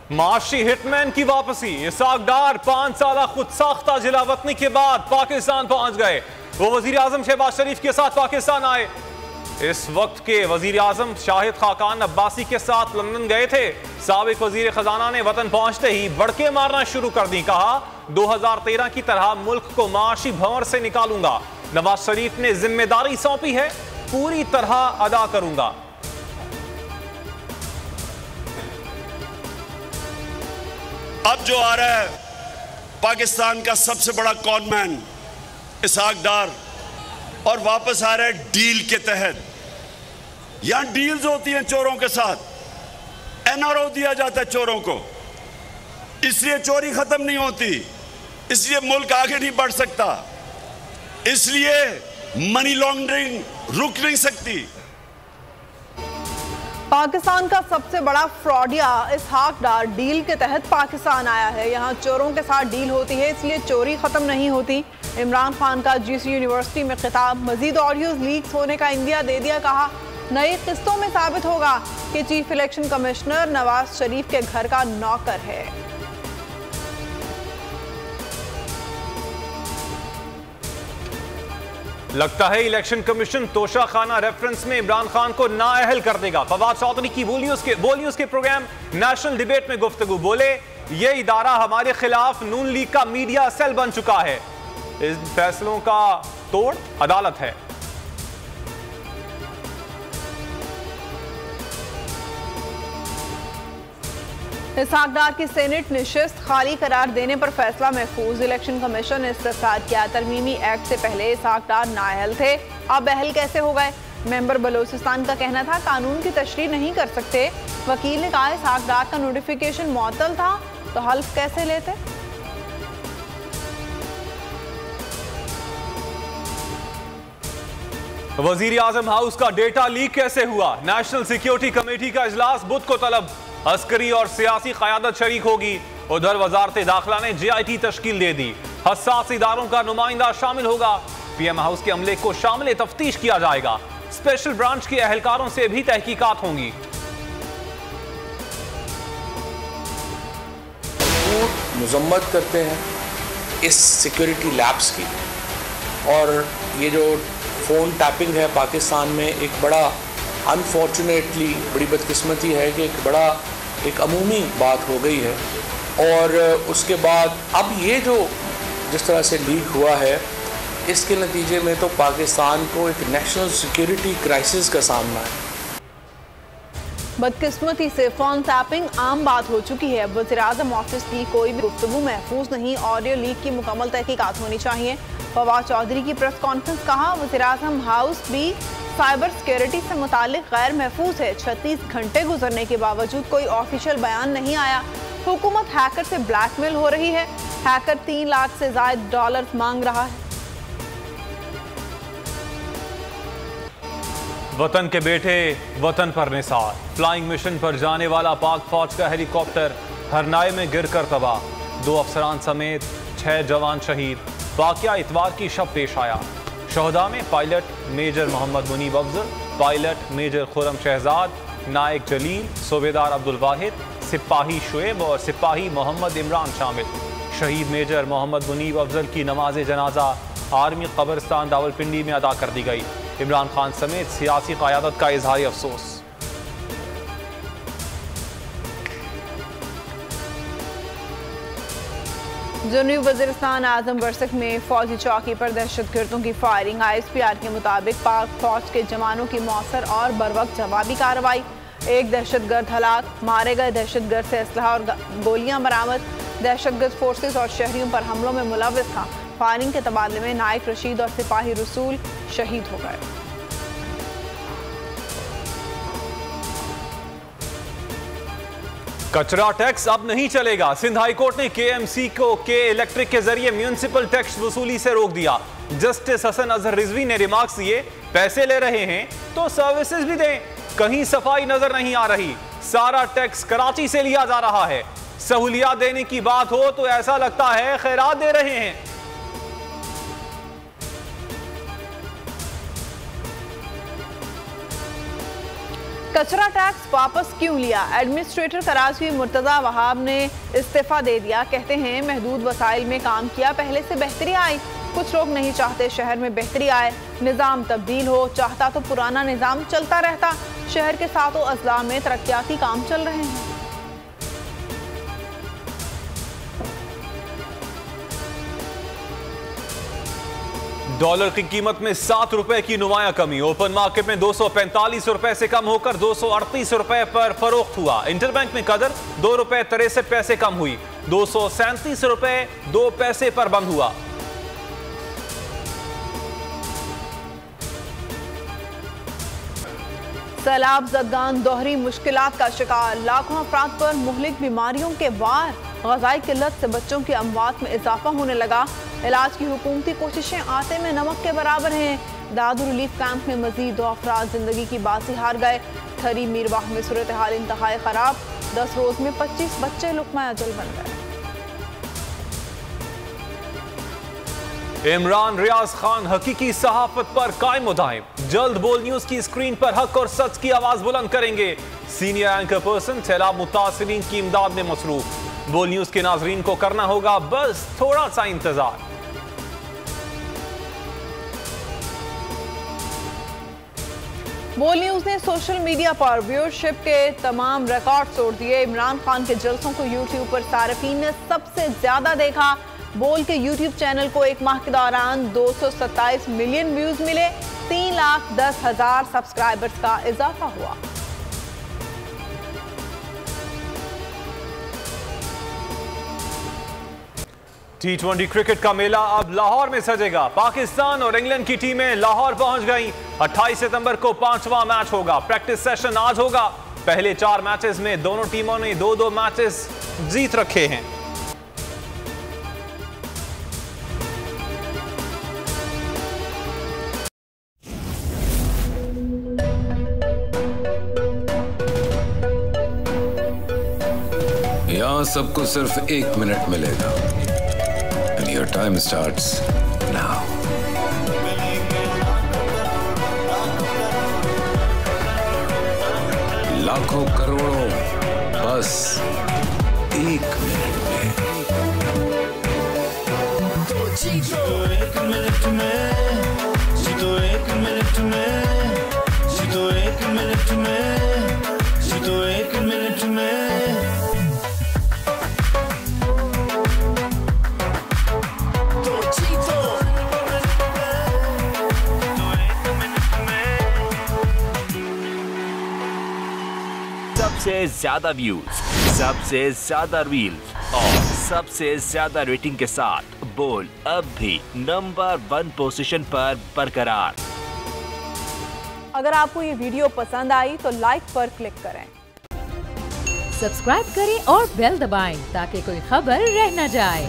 माशी हिटमैन की वापसी। इसाक डार 5 साल खुद साख्ता जिला वतनी के बाद पाकिस्तान पहुंच गए। वो वजीर आजम शहबाज शरीफ के साथ पाकिस्तान आए। इस वक्त के वजीर आजम शाहिद खाकान अब्बासी के साथ लंदन गए थे। साबिक वजीर खजाना ने वतन पहुंचते ही बड़के मारना शुरू कर दी। कहा 2013 की तरह मुल्क को माशी भंवर से निकालूंगा। नवाज शरीफ ने जिम्मेदारी सौंपी है, पूरी तरह अदा करूंगा। अब जो आ रहा है पाकिस्तान का सबसे बड़ा कॉनमैन इसाक डार, और वापस आ रहा है डील के तहत। यहां डील्स होती हैं चोरों के साथ, एनआरओ दिया जाता है चोरों को, इसलिए चोरी खत्म नहीं होती, इसलिए मुल्क आगे नहीं बढ़ सकता, इसलिए मनी लॉन्ड्रिंग रुक नहीं सकती। पाकिस्तान का सबसे बड़ा फ्रॉडिया इसाक डार डील के तहत पाकिस्तान आया है। यहाँ चोरों के साथ डील होती है, इसलिए चोरी खत्म नहीं होती। इमरान खान का जीसी यूनिवर्सिटी में खिताब। मजीद ऑडियोज लीक्स होने का इंदिया दे दिया। कहा नई किस्तों में साबित होगा कि chief election commissioner Nawaz Sharif के घर का नौकर है। लगता है इलेक्शन कमीशन तोशा खाना रेफरेंस में इमरान खान को नाअहल कर देगा। फवाद चौधरी की बोल न्यूज के प्रोग्राम नेशनल डिबेट में गुफ्तगू। बोले ये इदारा हमारे खिलाफ नून लीग का मीडिया सेल बन चुका है। इन फैसलों का तोड़ अदालत है। इसाक डार की सेनेट निशिस्त खाली करार देने पर फैसला महफूज। इलेक्शन कमीशन ने इस्तफसार किया। तरमीमी एक्ट से पहले इसाक डार नाअहल थे, अब अहल कैसे हो गए? मेंबर बलोचिस्तान का कहना था कानून की तशरीह नहीं कर सकते। वकील ने कहा इसाक डार का नोटिफिकेशन मुअत्तल था तो हल्फ कैसे लेते? वजीर आजम हाउस का डेटा लीक कैसे हुआ? नेशनल सिक्योरिटी कमेटी का इजलास बुध को तलब। अस्करी और सियासी क़यादत शरीक होगी। उधर वजारत दाखिला ने JIT तश्कील दे दी। हसास इदारों का नुमाइंदा शामिल होगा। PM हाउस के अमले को शामिल तफ्तीश किया जाएगा। स्पेशल ब्रांच के अहलकारों से भी तहकीकात होंगी। मजम्मत करते हैं इस सिक्योरिटी लैब्स की, और ये जो फ़ोन टैपिंग है पाकिस्तान में एक बड़ा अनफॉर्चुनेटली बड़ी बदकिस्मती है कि एक अमूमी बात हो गई है। और उसके बाद अब ये जो जिस तरह से लीक हुआ है, इसके नतीजे में तो पाकिस्तान को एक नेशनल सिक्योरिटी क्राइसिस का सामना है। बदकिस्मती से फोन टैपिंग आम बात हो चुकी है। वज़ीर आज़म ऑफिस की कोई भी गुफ्तगू महफूज नहीं। ऑडियो लीक की मुकम्मल तहकीकात होनी चाहिए। फवाद चौधरी की प्रेस कॉन्फ्रेंस। कहा वज़ीर आज़म हाउस भी साइबर सिक्योरिटी से मुतालिक गैर महफूज है। 36 घंटे गुजरने के बावजूद कोई ऑफिशियल बयान नहीं आया। हुकूमत हैकर से ब्लैकमेल हो रही है। हैकर 3 लाख से ज़ायद डॉलर मांग रहा है। वतन के बेटे वतन पर निसार। फ्लाइंग मिशन पर जाने वाला पाक फौज का हेलीकॉप्टर हरनाए में गिरकर तबाह। 2 अफसरान समेत 6 जवान शहीद। वाकया इतवार की शब पेश आया। शहदा में pilot major Mohammad Munib Afzal, pilot major Khurram Shahzad, Naik Jalil, Subedar Abdul वाहिद, सिपाही शुएब और सिपाही मोहम्मद इमरान शामिल। शहीद मेजर मोहम्मद मुनीब अफजल की नमाज जनाजा आर्मी कब्रिस्तान रावलपिंडी में अदा कर दी गई। इमरान खान समेत सियासी क़यादत का इजहार अफसोस। जनूबी वज़ीरिस्तान आज़म बरसक में फौजी चौकी पर दहशतगर्दों की फायरिंग। ISPR के मुताबिक पाक फौज के जवानों की मौसर और बरवक्त जवाबी कार्रवाई। एक दहशतगर्द हलाक। मारे गए दहशतगर्द से असलहा और गोलियां बरामद। दहशतगर्द फोर्सेस और शहरियों पर हमलों में मुलव्विस था। फायरिंग के तबादले में नायक रशीद और सिपाही रसूल शहीद हो गए। कचरा टैक्स अब नहीं चलेगा। सिंध हाई कोर्ट ने KMC को के इलेक्ट्रिक के जरिए म्यूनिसिपल टैक्स वसूली से रोक दिया। जस्टिस हसन अजहर रिजवी ने रिमार्क्स दिए, पैसे ले रहे हैं तो सर्विसेज भी दें। कहीं सफाई नजर नहीं आ रही। सारा टैक्स कराची से लिया जा रहा है। सहूलियात देने की बात हो तो ऐसा लगता है खैरात दे रहे हैं। कचरा टैक्स वापस क्यों लिया? एडमिनिस्ट्रेटर कराची मुर्तजा वहाब ने इस्तीफा दे दिया। कहते हैं महदूद वसाइल में काम किया, पहले से बेहतरी आई। कुछ लोग नहीं चाहते शहर में बेहतरी आए, निज़ाम तब्दील हो, चाहता तो पुराना निज़ाम चलता रहता। शहर के सातों अजला में तरक्याती काम चल रहे हैं। डॉलर की कीमत में 7 रुपए की नुमाया कमी। ओपन मार्केट में 245 रुपए से कम होकर 238 रुपए पर फरोख्त हुआ। इंटरबैंक में कदर 2 रुपए 63 पैसे कम हुई, 237 रुपए 2 पैसे पर बंद हुआ। सैलाब ज़दगान दोहरी मुश्किलात का शिकार, लाखों अफराद पर मुहलिक बीमारियों के वार। ग़ज़ाई किल्लत से बच्चों की अमवात में इजाफा होने लगा। इलाज की हुकूमती कोशिशें आटे में नमक के बराबर हैं। दादू रिलीफ कैंप में मजीद 2 अफराद जिंदगी की बाजी हार गए। थरी मीरवाह में सूरत हाल इंतहाई खराब, 10 रोज में 25 बच्चे लुक़मा अजल बन गए। इमरान रियाज खान हकीकी सहाफत पर कायम मुदाहिम, जल्द बोल न्यूज की स्क्रीन पर हक और सच की आवाज बुलंद करेंगे। सीनियर एंकर पर्सन सैलाब मुतासिरीन की इमदाद में मसरूफ। बोल न्यूज के नाजरीन को करना होगा बस थोड़ा सा इंतजार। बोल न्यूज ने सोशल मीडिया पर व्यूअरशिप के तमाम रिकॉर्ड तोड़ दिए। इमरान खान के जलसों को यूट्यूब पर सार्फिन ने सबसे ज्यादा देखा। बोल के यूट्यूब चैनल को एक माह के दौरान 227 मिलियन व्यूज मिले। 3,10,000 सब्सक्राइबर्स का इजाफा हुआ। T20 क्रिकेट का मेला अब लाहौर में सजेगा। पाकिस्तान और इंग्लैंड की टीमें लाहौर पहुंच गईं। 28 सितंबर को 5वां मैच होगा। प्रैक्टिस सेशन आज होगा। पहले 4 मैचेस में दोनों टीमों ने 2-2 मैचेस जीत रखे हैं। यहां सबको सिर्फ 1 मिनट मिलेगा। And your time starts now. लाखों करोड़ों बस 1 मिनट में। जीतो 1 मिनट में, जीतो 1 मिनट में, जीतो 1 मिनट में, जीतो 1 मिनट में। सबसे ज्यादा व्यूज, सबसे ज्यादा रील्स और सबसे ज्यादा रेटिंग के साथ बोल अब भी नंबर 1 पोजीशन पर बरकरार। अगर आपको ये वीडियो पसंद आई तो लाइक पर क्लिक करें, सब्सक्राइब करें और बेल दबाएं ताकि कोई खबर रह न जाए।